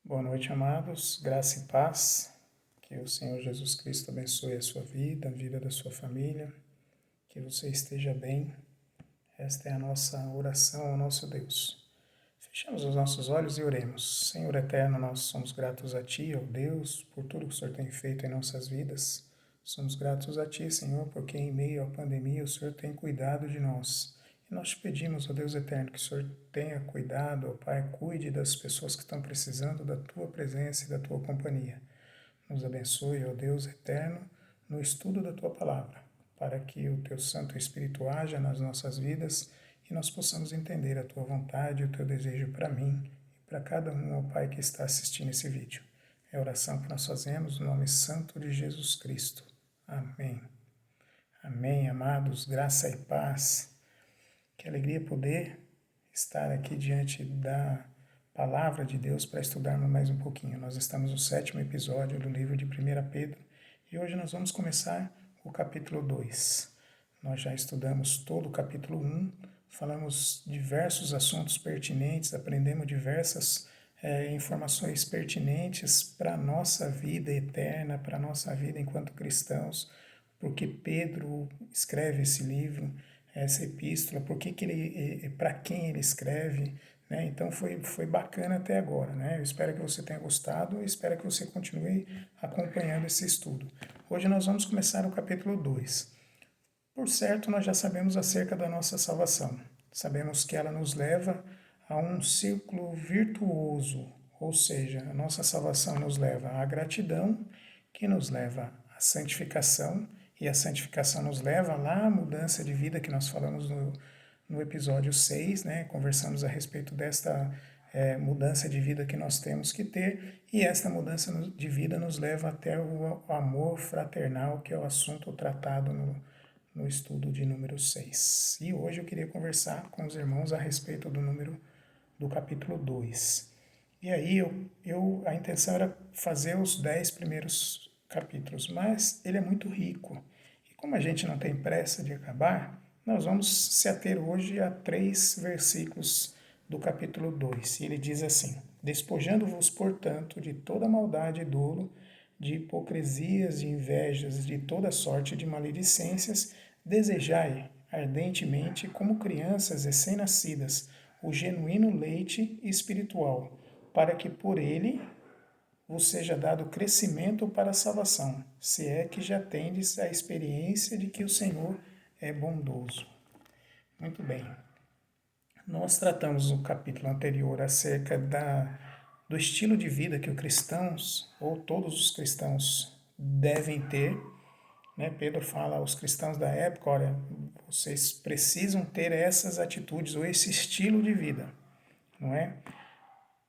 Boa noite, amados. Graça e paz. Que o Senhor Jesus Cristo abençoe a sua vida, a vida da sua família. Que você esteja bem. Esta é a nossa oração ao nosso Deus. Fechamos os nossos olhos e oremos. Senhor eterno, nós somos gratos a Ti, ó Deus, por tudo que o Senhor tem feito em nossas vidas. Somos gratos a Ti, Senhor, porque em meio à pandemia o Senhor tem cuidado de nós. E nós te pedimos, ó Deus eterno, que o Senhor tenha cuidado, ó Pai, cuide das pessoas que estão precisando da Tua presença e da Tua companhia. Nos abençoe, ó Deus eterno, no estudo da Tua palavra, para que o Teu Santo Espírito haja nas nossas vidas e nós possamos entender a Tua vontade e o Teu desejo para mim e para cada um, ó Pai, que está assistindo esse vídeo. É a oração que nós fazemos no nome santo de Jesus Cristo. Amém. Amém, amados, graça e paz. Que alegria poder estar aqui diante da palavra de Deus para estudarmos mais um pouquinho. Nós estamos no 7º episódio do livro de 1 Pedro e hoje nós vamos começar o capítulo 2. Nós já estudamos todo o capítulo 1, falamos diversos assuntos pertinentes, aprendemos diversas informações pertinentes para a nossa vida eterna, para a nossa vida enquanto cristãos, porque Pedro escreve esse livro, essa epístola, para quem ele escreve, né? Então foi bacana até agora, né? Eu espero que você tenha gostado e espero que você continue acompanhando esse estudo. Hoje nós vamos começar o capítulo 2. Por certo, nós já sabemos acerca da nossa salvação. Sabemos que ela nos leva a um círculo virtuoso, ou seja, a nossa salvação nos leva à gratidão, que nos leva à santificação, e a santificação nos leva lá à mudança de vida que nós falamos no episódio 6, né? Conversamos a respeito desta mudança de vida que nós temos que ter, e esta mudança de vida nos leva até o amor fraternal, que é o assunto tratado no estudo de número 6. E hoje eu queria conversar com os irmãos a respeito do capítulo 2. E aí a intenção era fazer os 10 primeiros capítulos, mas ele é muito rico. E como a gente não tem pressa de acabar, nós vamos se ater hoje a 3 versículos do capítulo 2. E ele diz assim: despojando-vos, portanto, de toda maldade e dolo, de hipocrisias, de invejas, de toda sorte de maledicências, desejai ardentemente, como crianças recém-nascidas, o genuíno leite espiritual, para que por ele vos seja dado crescimento para a salvação, se é que já tendes a experiência de que o Senhor é bondoso. Muito bem. Nós tratamos no capítulo anterior acerca do estilo de vida que os cristãos, ou todos os cristãos, devem ter. Né? Pedro fala aos cristãos da época: olha, vocês precisam ter essas atitudes ou esse estilo de vida, não é?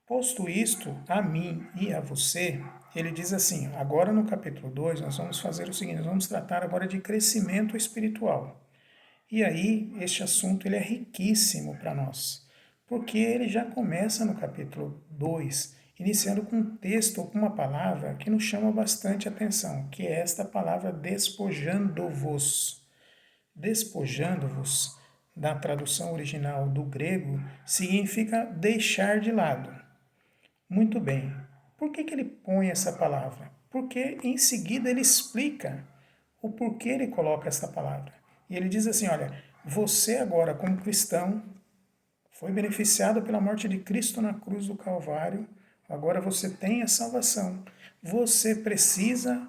Posto isto a mim e a você, ele diz assim: agora no capítulo 2 nós vamos fazer o seguinte, nós vamos tratar agora de crescimento espiritual. E aí, este assunto ele é riquíssimo para nós, porque ele já começa no capítulo 2, iniciando com um texto ou com uma palavra que nos chama bastante atenção, que é esta palavra despojando-vos. Despojando-vos, na tradução original do grego, significa deixar de lado. Muito bem. Por que ele põe essa palavra? Porque em seguida ele explica o porquê ele coloca essa palavra. E ele diz assim, olha, você agora como cristão foi beneficiado pela morte de Cristo na cruz do Calvário, agora você tem a salvação. Você precisa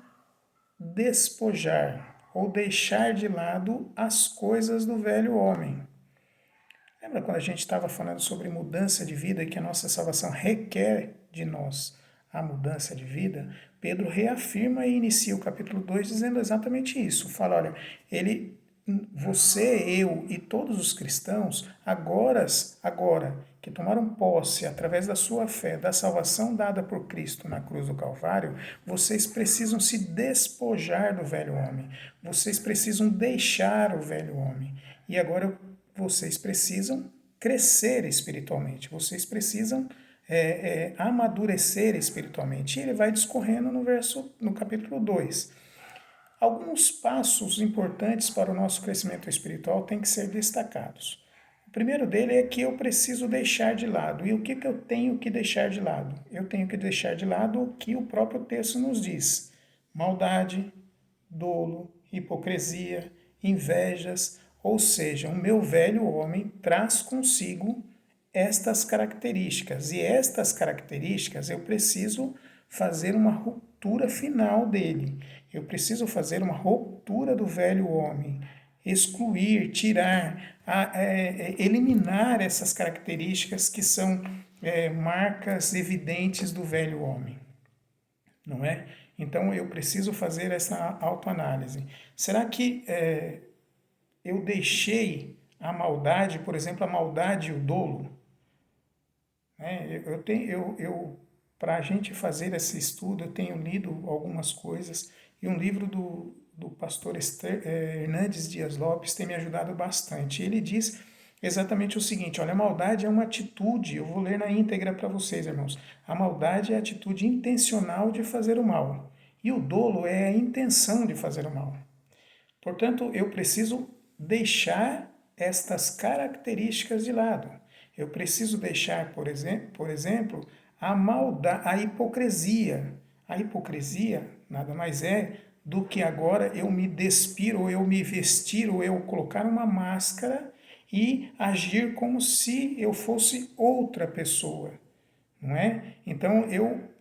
despojar ou deixar de lado as coisas do velho homem. Lembra quando a gente estava falando sobre mudança de vida e que a nossa salvação requer de nós a mudança de vida? Pedro reafirma e inicia o capítulo 2 dizendo exatamente isso. Fala, olha, você, eu e todos os cristãos, agora que tomaram posse através da sua fé, da salvação dada por Cristo na cruz do Calvário, vocês precisam se despojar do velho homem. Vocês precisam deixar o velho homem. E agora vocês precisam crescer espiritualmente, vocês precisam amadurecer espiritualmente. E ele vai discorrendo no capítulo 2. Alguns passos importantes para o nosso crescimento espiritual têm que ser destacados. O primeiro dele é que eu preciso deixar de lado. E o que eu tenho que deixar de lado? Eu tenho que deixar de lado o que o próprio texto nos diz: maldade, dolo, hipocrisia, invejas, ou seja, o meu velho homem traz consigo estas características. E estas características eu preciso fazer uma ruptura final dele. Eu preciso fazer uma ruptura do velho homem, excluir, tirar, eliminar essas características que são marcas evidentes do velho homem, não é? Então eu preciso fazer essa autoanálise. Será que eu deixei a maldade, por exemplo, a maldade e o dolo? Para a gente fazer esse estudo, eu tenho lido algumas coisas e um livro do pastor Hernandes Dias Lopes tem me ajudado bastante. Ele diz exatamente o seguinte: olha, a maldade é uma atitude, eu vou ler na íntegra para vocês, irmãos. A maldade é a atitude intencional de fazer o mal, e o dolo é a intenção de fazer o mal. Portanto, eu preciso deixar estas características de lado. Eu preciso deixar, por exemplo, a maldade, a hipocrisia. A hipocrisia nada mais é do que agora eu me despir, ou eu me vestir, ou eu colocar uma máscara e agir como se eu fosse outra pessoa, não é? Então eu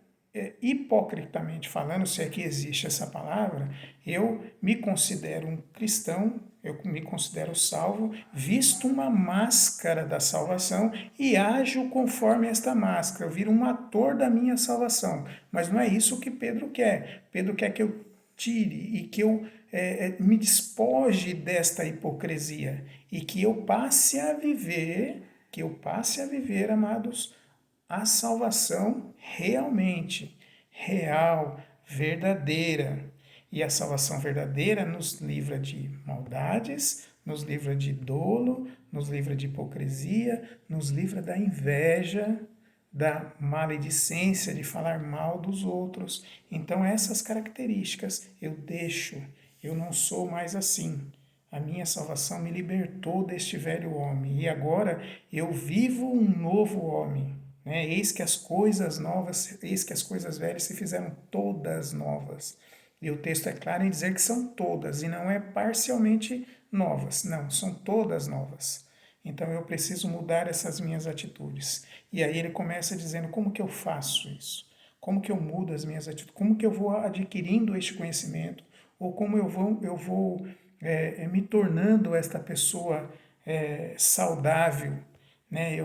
hipocritamente falando, se é que existe essa palavra, eu me considero um cristão, eu me considero salvo, visto uma máscara da salvação e ajo conforme esta máscara, eu viro um ator da minha salvação. Mas não é isso que Pedro quer. Pedro quer que eu tire e que eu me despoje desta hipocrisia e que eu passe a viver, amados, a salvação realmente, real, verdadeira. E a salvação verdadeira nos livra de maldades, nos livra de dolo, nos livra de hipocrisia, nos livra da inveja, da maledicência, de falar mal dos outros. Então, essas características eu deixo, eu não sou mais assim. A minha salvação me libertou deste velho homem e agora eu vivo um novo homem. Eis que as coisas novas, eis que as coisas velhas se fizeram todas novas. E o texto é claro em dizer que são todas, e não é parcialmente novas, não, são todas novas. Então eu preciso mudar essas minhas atitudes. E aí ele começa dizendo: como que eu faço isso? Como que eu mudo as minhas atitudes? Como que eu vou adquirindo este conhecimento? Ou como eu vou me tornando esta pessoa saudável?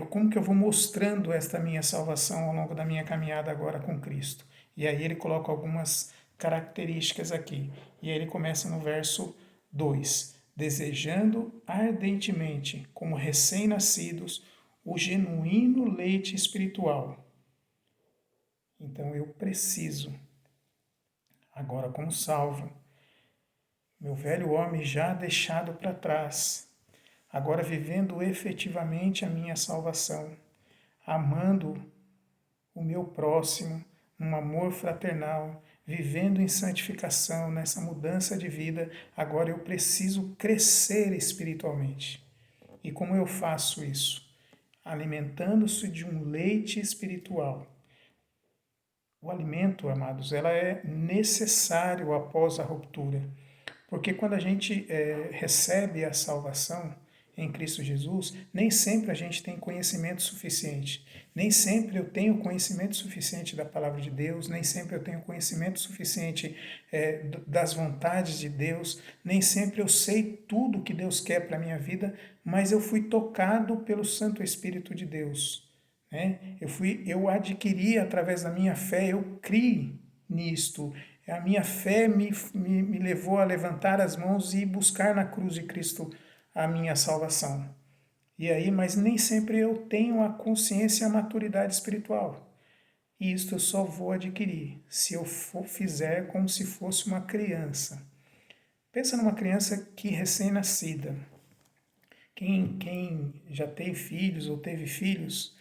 Como que eu vou mostrando esta minha salvação ao longo da minha caminhada agora com Cristo? E aí ele coloca algumas características aqui. E aí ele começa no verso 2: desejando ardentemente, como recém-nascidos, o genuíno leite espiritual. Então eu preciso, agora como salvo, meu velho homem já deixado para trás, agora vivendo efetivamente a minha salvação, amando o meu próximo, num amor fraternal, vivendo em santificação, nessa mudança de vida, agora eu preciso crescer espiritualmente. E como eu faço isso? Alimentando-se de um leite espiritual. O alimento, amados, ela é necessário após a ruptura. Porque quando a gente recebe a salvação em Cristo Jesus, nem sempre a gente tem conhecimento suficiente. Nem sempre eu tenho conhecimento suficiente da palavra de Deus, nem sempre eu tenho conhecimento suficiente das vontades de Deus, nem sempre eu sei tudo que Deus quer para a minha vida, mas eu fui tocado pelo Santo Espírito de Deus. Eu adquiri através da minha fé, eu criei nisto. A minha fé me levou a levantar as mãos e buscar na cruz de Cristo a minha salvação. E aí, mas nem sempre eu tenho a consciência e a maturidade espiritual. E isto eu só vou adquirir se eu fizer como se fosse uma criança. Pensa numa criança que recém-nascida. Quem já tem filhos ou teve filhos,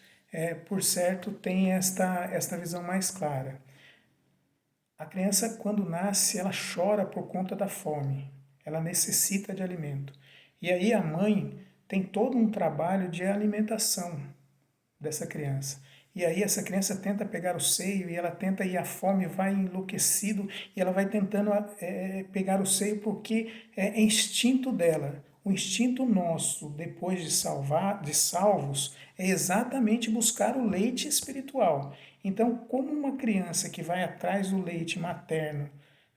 por certo, tem esta visão mais clara. A criança, quando nasce, ela chora por conta da fome. Ela necessita de alimento. E aí a mãe tem todo um trabalho de alimentação dessa criança. E aí essa criança tenta pegar o seio e ela tenta, e a fome vai enlouquecido e ela vai tentando pegar o seio porque é instinto dela. O instinto nosso, depois de salvos, é exatamente buscar o leite espiritual. Então, como uma criança que vai atrás do leite materno,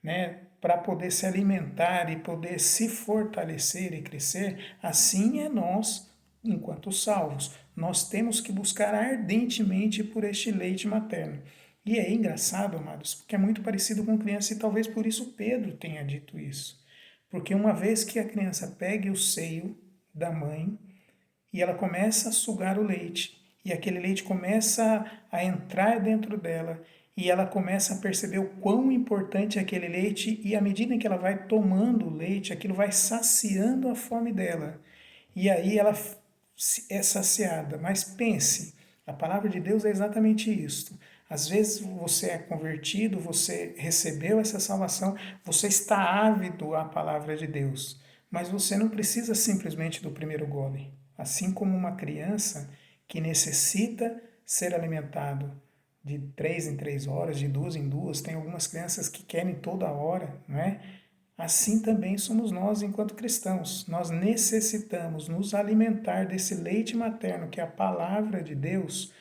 né, para poder se alimentar e poder se fortalecer e crescer, assim é nós, enquanto salvos. Nós temos que buscar ardentemente por este leite materno. E é engraçado, amados, porque é muito parecido com criança e talvez por isso Pedro tenha dito isso. Porque uma vez que a criança pegue o seio da mãe e ela começa a sugar o leite, e aquele leite começa a entrar dentro dela, e ela começa a perceber o quão importante é aquele leite, e à medida que ela vai tomando o leite, aquilo vai saciando a fome dela. E aí ela é saciada. Mas pense, a palavra de Deus é exatamente isto. Às vezes você é convertido, você recebeu essa salvação, você está ávido à palavra de Deus, mas você não precisa simplesmente do primeiro gole. Assim como uma criança que necessita ser alimentado de 3 em 3 horas, de 2 em 2, tem algumas crianças que querem toda hora, não é? Assim também somos nós enquanto cristãos. Nós necessitamos nos alimentar desse leite materno, que é a palavra de Deus,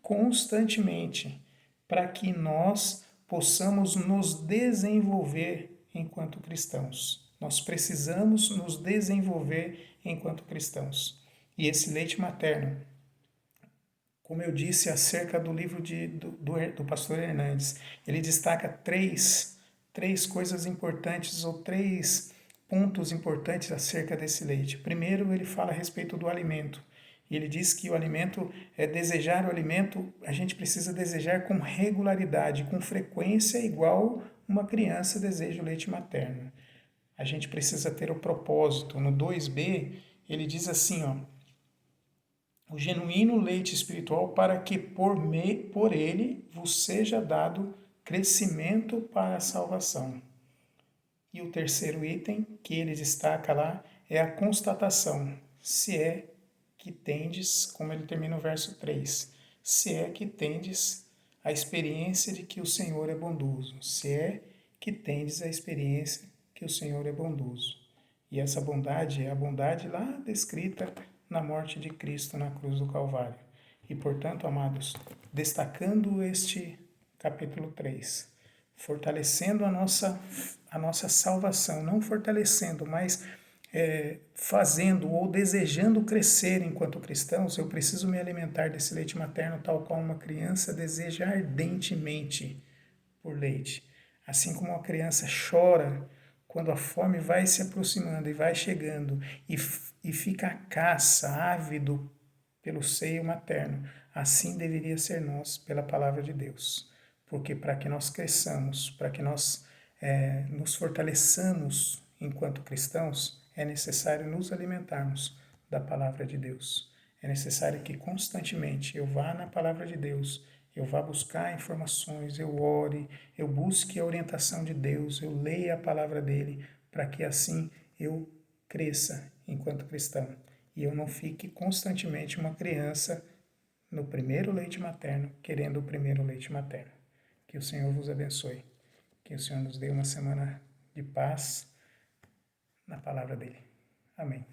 constantemente, para que nós possamos nos desenvolver enquanto cristãos. Nós precisamos nos desenvolver enquanto cristãos. E esse leite materno, como eu disse acerca do livro do pastor Hernandes, ele destaca três coisas importantes ou três pontos importantes acerca desse leite. Primeiro, ele fala a respeito do alimento. E ele diz que o alimento, desejar o alimento, a gente precisa desejar com regularidade, com frequência, igual uma criança deseja o leite materno. A gente precisa ter o propósito. No 2b, ele diz assim, ó, o genuíno leite espiritual para que por ele vos seja dado crescimento para a salvação. E o terceiro item que ele destaca lá é a constatação, se é que tendes, como ele termina o verso 3, se é que tendes a experiência de que o Senhor é bondoso, se é que tendes a experiência que o Senhor é bondoso. E essa bondade é a bondade lá descrita na morte de Cristo na cruz do Calvário. E, portanto, amados, destacando este capítulo 3, fortalecendo a nossa salvação, não fortalecendo, mas fazendo ou desejando crescer enquanto cristãos, eu preciso me alimentar desse leite materno tal qual uma criança deseja ardentemente por leite. Assim como uma criança chora quando a fome vai se aproximando e vai chegando e fica à caça, ávido pelo seio materno, assim deveria ser nós pela palavra de Deus. Porque para que nós cresçamos, para que nós nos fortaleçamos enquanto cristãos, é necessário nos alimentarmos da palavra de Deus. É necessário que constantemente eu vá na palavra de Deus, eu vá buscar informações, eu ore, eu busque a orientação de Deus, eu leia a palavra dele, para que assim eu cresça enquanto cristão. E eu não fique constantemente uma criança no primeiro leite materno, querendo o primeiro leite materno. Que o Senhor vos abençoe. Que o Senhor nos dê uma semana de paz na palavra dele. Amém.